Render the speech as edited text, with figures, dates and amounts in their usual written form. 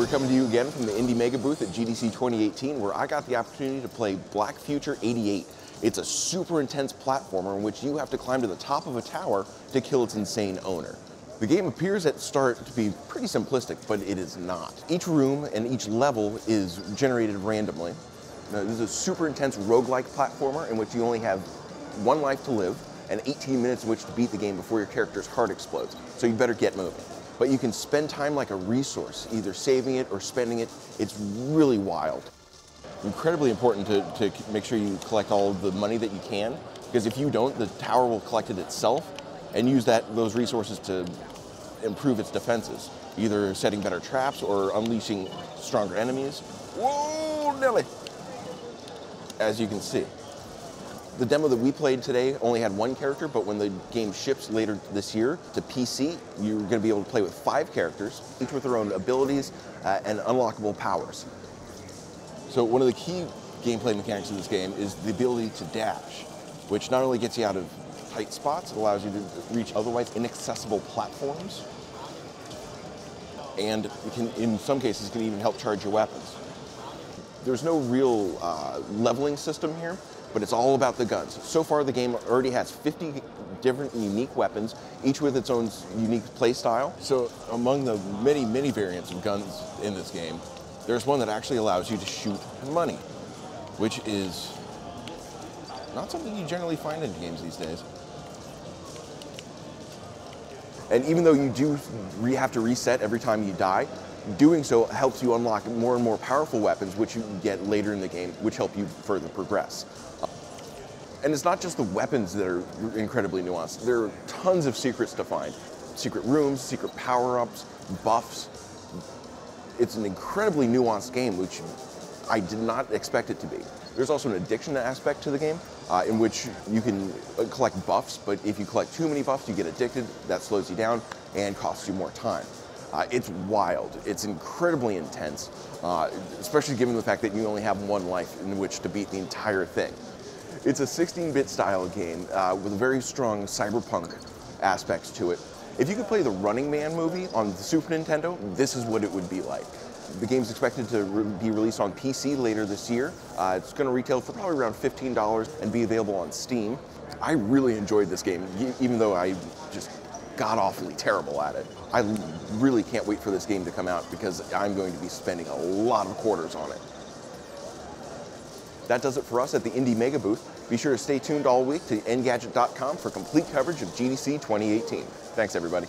We're coming to you again from the Indie Mega booth at GDC 2018, where I got the opportunity to play Black Future 88. It's a super intense platformer in which you have to climb to the top of a tower to kill its insane owner. The game appears at start to be pretty simplistic, but it is not. Each room and each level is generated randomly. Now, this is a super intense roguelike platformer in which you only have one life to live and 18 minutes in which to beat the game before your character's heart explodes. So you better get moving. But you can spend time like a resource, either saving it or spending it. It's really wild. Incredibly important to make sure you collect all of the money that you can, because if you don't, the tower will collect it itself and use those resources to improve its defenses, either setting better traps or unleashing stronger enemies. Whoa, Nelly! As you can see. The demo that we played today only had one character, but when the game ships later this year to PC, you're going to be able to play with 5 characters, each with their own abilities and unlockable powers. So one of the key gameplay mechanics of this game is the ability to dash, which not only gets you out of tight spots, it allows you to reach otherwise inaccessible platforms, and it can, in some cases, can even help charge your weapons. There's no real leveling system here, but it's all about the guns. So far, the game already has 50 different unique weapons, each with its own unique play style. So among the many, many variants of guns in this game, there's one that actually allows you to shoot money, which is not something you generally find in games these days. And even though you do have to reset every time you die, doing so helps you unlock more and more powerful weapons, which you get later in the game, which help you further progress. And it's not just the weapons that are incredibly nuanced. There are tons of secrets to find. Secret rooms, secret power-ups, buffs. It's an incredibly nuanced game, which I did not expect it to be. There's also an addiction aspect to the game, in which you can collect buffs, but if you collect too many buffs, you get addicted. That slows you down and costs you more time. It's wild. It's incredibly intense, especially given the fact that you only have one life in which to beat the entire thing. It's a 16-bit style game with very strong cyberpunk aspects to it. If you could play the Running Man movie on the Super Nintendo, this is what it would be like. The game's expected to be released on PC later this year. It's going to retail for probably around $15 and be available on Steam. I really enjoyed this game, even though I just god-awfully terrible at it. I really can't wait for this game to come out because I'm going to be spending a lot of quarters on it. That does it for us at the Indie Mega booth. Be sure to stay tuned all week to Engadget.com for complete coverage of GDC 2018. Thanks, everybody.